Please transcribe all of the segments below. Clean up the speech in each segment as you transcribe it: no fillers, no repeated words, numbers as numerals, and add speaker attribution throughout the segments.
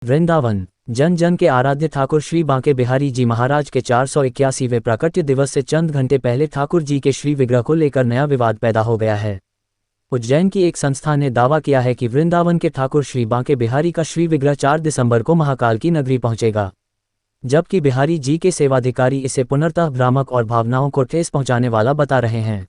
Speaker 1: वृंदावन जन जन के आराध्य ठाकुर श्री बांके बिहारी जी महाराज के 481वें प्राकट्य दिवस से चंद घंटे पहले ठाकुर जी के श्री विग्रह को लेकर नया विवाद पैदा हो गया है। उज्जैन की एक संस्था ने दावा किया है कि वृंदावन के ठाकुर श्री बांके बिहारी का श्री विग्रह 4 दिसंबर को महाकाल की नगरी पहुंचेगा, जबकि बिहारी जी के सेवाधिकारी इसे पुनर्तः भ्रामक और भावनाओं को ठेस पहुंचाने वाला बता रहे हैं।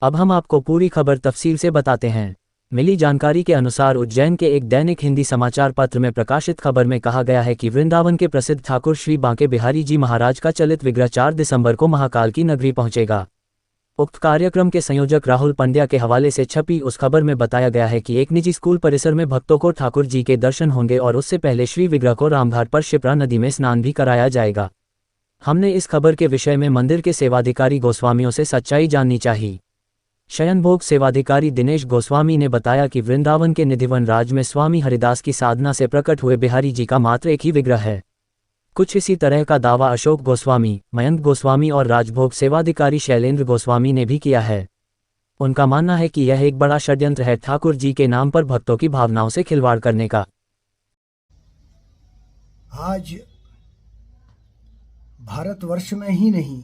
Speaker 1: अब हम आपको पूरी खबर तफसील से बताते हैं। मिली जानकारी के अनुसार उज्जैन के एक दैनिक हिंदी समाचार पत्र में प्रकाशित खबर में कहा गया है कि वृंदावन के प्रसिद्ध ठाकुर श्री बांके बिहारी जी महाराज का चलित विग्रह 4 दिसंबर को महाकाल की नगरी पहुंचेगा। उक्त कार्यक्रम के संयोजक राहुल पंड्या के हवाले से छपी उस खबर में बताया गया है कि एक निजी स्कूल परिसर में भक्तों को ठाकुर जी के दर्शन होंगे और उससे पहले श्री विग्रह को रामघाट पर शिप्रा नदी में स्नान भी कराया जाएगा। हमने इस खबर के विषय में मंदिर के सेवाधिकारी गोस्वामियों से सच्चाई जाननी चाहिए। शयनभोग सेवाधिकारी दिनेश गोस्वामी ने बताया कि वृंदावन के निधिवन राज में स्वामी हरिदास की साधना से प्रकट हुए बिहारी जी का मात्र एक ही विग्रह है। कुछ इसी तरह का दावा अशोक गोस्वामी, मयंक गोस्वामी और राजभोग सेवाधिकारी शैलेंद्र गोस्वामी ने भी किया है। उनका मानना है कि यह एक बड़ा षड्यंत्र है ठाकुर जी के नाम पर भक्तों की भावनाओं से खिलवाड़ करने का।
Speaker 2: आज भारतवर्ष में ही नहीं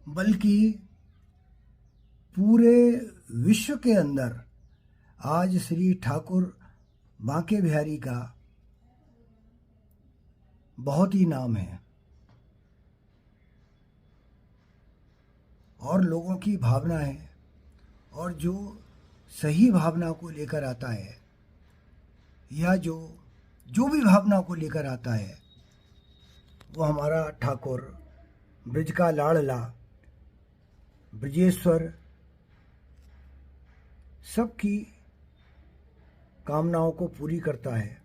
Speaker 2: बल्कि पूरे विश्व के अंदर आज श्री ठाकुर बांके बिहारी का बहुत ही नाम है और लोगों की भावना है, और जो सही भावना को लेकर आता है या जो भी भावना को लेकर आता है वो हमारा ठाकुर ब्रज का लाडला ब्रजेश्वर सबकी कामनाओं को पूरी करता है।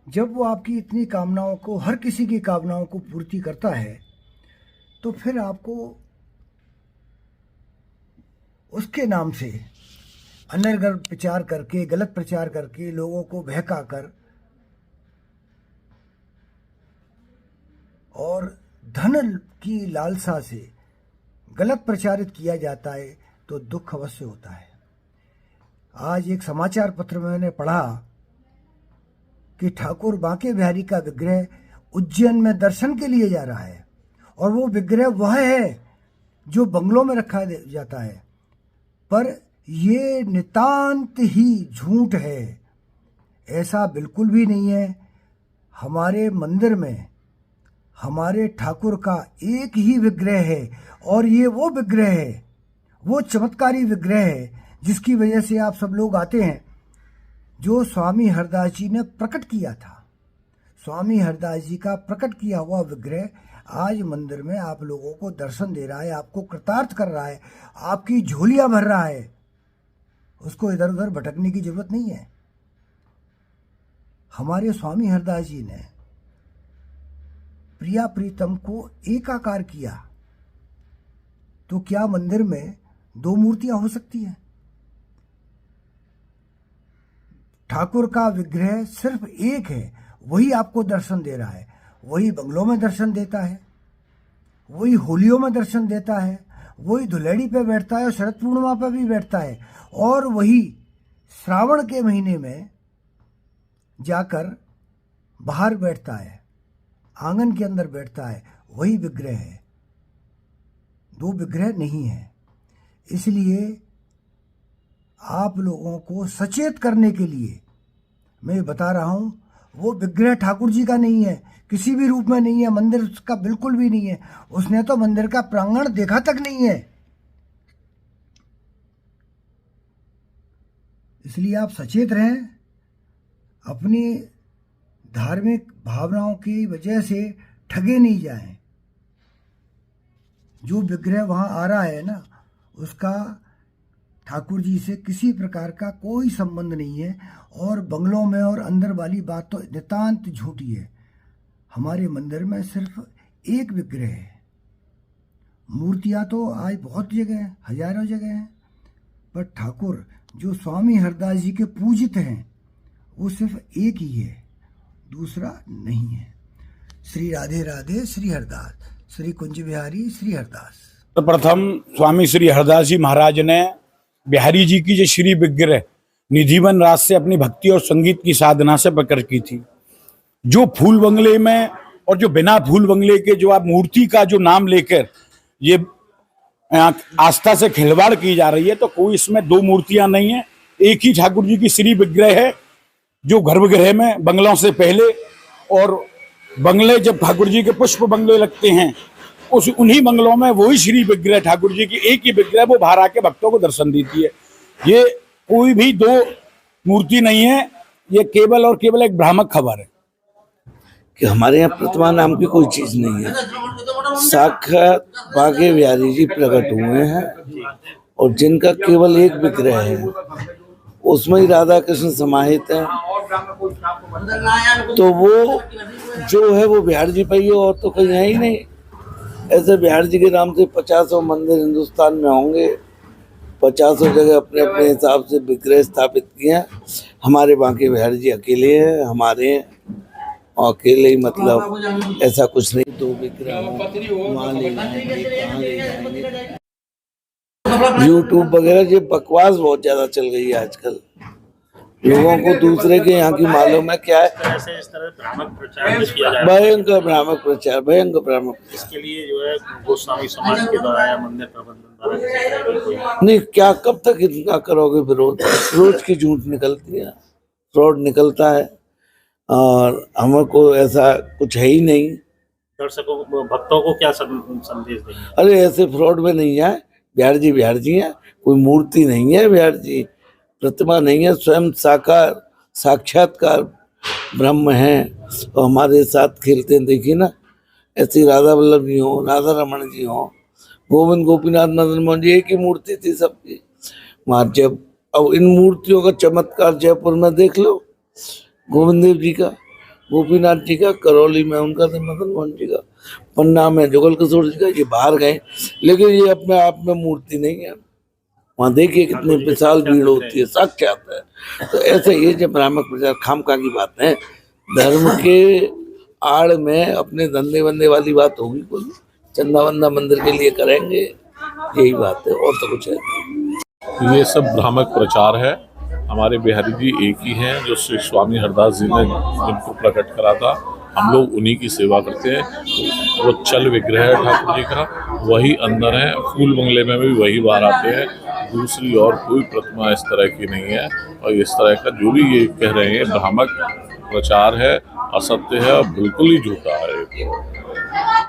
Speaker 2: जब वो आपकी इतनी कामनाओं को, हर किसी की कामनाओं को पूर्ति करता है, तो फिर आपको उसके नाम से अनर्गल प्रचार करके, गलत प्रचार करके, लोगों को बहकाकर और धन की लालसा से गलत प्रचारित किया जाता है तो दुख अवश्य होता है। आज एक समाचार पत्र में मैंने पढ़ा कि ठाकुर बांके बिहारी का विग्रह उज्जैन में दर्शन के लिए जा रहा है, और वो विग्रह वह है जो बंगलों में रखा जाता है। पर ये नितांत ही झूठ है, ऐसा बिल्कुल भी नहीं है। हमारे मंदिर में हमारे ठाकुर का एक ही विग्रह है, और ये वो विग्रह है, वो चमत्कारी विग्रह है जिसकी वजह से आप सब लोग आते हैं, जो स्वामी हरदास जी ने प्रकट किया था। स्वामी हरदास जी का प्रकट किया हुआ विग्रह आज मंदिर में आप लोगों को दर्शन दे रहा है, आपको कृतार्थ कर रहा है, आपकी झोलियां भर रहा है। उसको इधर उधर भटकने की जरूरत नहीं है। हमारे स्वामी हरदास जी ने प्रिया प्रीतम को एकाकार किया, तो क्या मंदिर में 2 मूर्तियां हो सकती हैं? ठाकुर का विग्रह सिर्फ एक है, वही आपको दर्शन दे रहा है। वही बंगलों में दर्शन देता है, वही होलियों में दर्शन देता है, वही धुलेड़ी पे बैठता है और शरद पूर्णिमा पे भी बैठता है, और वही श्रावण के महीने में जाकर बाहर बैठता है, आंगन के अंदर बैठता है। वही विग्रह है, 2 विग्रह नहीं है। इसलिए आप लोगों को सचेत करने के लिए मैं बता रहा हूं, वो विग्रह ठाकुर जी का नहीं है, किसी भी रूप में नहीं है, मंदिर का बिल्कुल भी नहीं है। उसने तो मंदिर का प्रांगण देखा तक नहीं है। इसलिए आप सचेत रहें, अपनी धार्मिक भावनाओं की वजह से ठगे नहीं जाएं। जो विग्रह वहां आ रहा है ना, उसका ठाकुर जी से किसी प्रकार का कोई संबंध नहीं है, और बंगलों में और अंदर वाली बात तो नितांत झूठी है। हमारे मंदिर में सिर्फ एक विग्रह है। मूर्तियां तो आज बहुत जगह हैं, हजारों जगह हैं, पर ठाकुर जो स्वामी हरदास जी के पूजित हैं वो सिर्फ एक ही है, दूसरा नहीं है। श्री राधे राधे, श्री हरदास, श्री कुंज बिहारी, श्री हरदास।
Speaker 3: प्रथम स्वामी श्री हरदास जी महाराज ने बिहारी जी की जो श्री विग्रह निधिवन राज से अपनी भक्ति और संगीत की साधना से प्रकट की थी। जो फूल बंगले में और जो बिना फूल बंगले के जो आप मूर्ति का जो नाम लेकर ये आस्था से खिलवाड़ की जा रही है, तो कोई इसमें दो मूर्तियां नहीं है, एक ही ठाकुर जी की श्री विग्रह है जो गर्भगृह में बंगलों से पहले, और बंगले जब ठाकुर जी के पुष्प बंगले लगते हैं उन्हीं बंगलों में वही श्री विग्रह ठाकुर जी की एक ही विग्रह वो बाहर आके भक्तों को दर्शन देती है। ये कोई भी दो मूर्ति नहीं है, ये केवल और केवल एक भ्रामक खबर है
Speaker 4: कि हमारे यहाँ प्रतिमा नाम की कोई चीज नहीं है। साक्षात बांके बिहारी जी प्रकट हुए हैं और जिनका केवल एक विग्रह है, उसमें ही राधा कृष्ण समाहित हैं, तो वो जो है वो बिहार जी पे ही है और तो कहीं है ही नहीं। ऐसे बिहार जी के नाम से 50 मंदिर हिंदुस्तान में होंगे, 50 जगह अपने अपने हिसाब से विग्रह स्थापित किए हैं। हमारे बांके बिहारी जी अकेले हैं, हमारे हैं, और अकेले ही मतलब ऐसा कुछ नहीं। दो विग्रह यूट्यूब वगैरह ये बकवास बहुत ज्यादा चल गई है आजकल। लोगों को दूसरे के यहाँ की मालूम है क्या है। भयंकर भ्रामक प्रचार, भयंकर भ्रामक।
Speaker 5: इसके लिए जो है गोस्वामी समाज के द्वारा या मंदिर प्रबंधन द्वारा
Speaker 4: नहीं, क्या कब तक इतना करोगे विरोध? रोज की झूठ निकलती है, फ्रॉड निकलता है, और हमको ऐसा कुछ है ही नहीं।
Speaker 5: दर्शकों भक्तों को क्या संदेश देंगे?
Speaker 4: अरे ऐसे फ्रॉड में नहीं है। बिहार जी है, कोई मूर्ति नहीं है, बिहार जी प्रतिमा नहीं है, स्वयं साकार साक्षात्कार ब्रह्म है और हमारे साथ खेलते हैं। देखिए ना, ऐसी राधा वल्लभ जी हो, राधा रमन जी हो, गोविंद गोपीनाथ मदन मोहन जी, एक ही मूर्ति थी सबकी वहाँ। जब अब इन मूर्तियों का चमत्कार जयपुर में देख लो, गोविंद देव जी का, गोपीनाथ जी का, करौली में उनका, मदन मोहन जी का, पन्ना में जुगल किशोर जी का, ये बाहर गए, लेकिन ये अपने आप में मूर्ति नहीं है। वहाँ देखिए कितनी विशाल भीड़ होती है, साक्षात है। तो ऐसे ये जब भ्रामक प्रचार खामखा की बात है, धर्म के आड़ में अपने धंधे वंदे वाली बात होगी, कोई चंदा वंदा मंदिर के लिए करेंगे, यही बात है, और तो कुछ है।
Speaker 6: ये सब भ्रामक प्रचार है। हमारे बिहारी जी एक ही हैं जो श्री स्वामी हरदास जी ने जिनको प्रकट करा था, हम लोग उन्हीं की सेवा करते हैं। वो चल विग्रह है ठाकुर जी का, वही अंदर है। फूल बंगले में भी वही बाहर आते हैं, दूसरी और कोई प्रतिमा इस तरह की नहीं है। और इस तरह का जो भी ये कह रहे हैं भ्रामक प्रचार है, असत्य है और बिल्कुल ही झूठा है।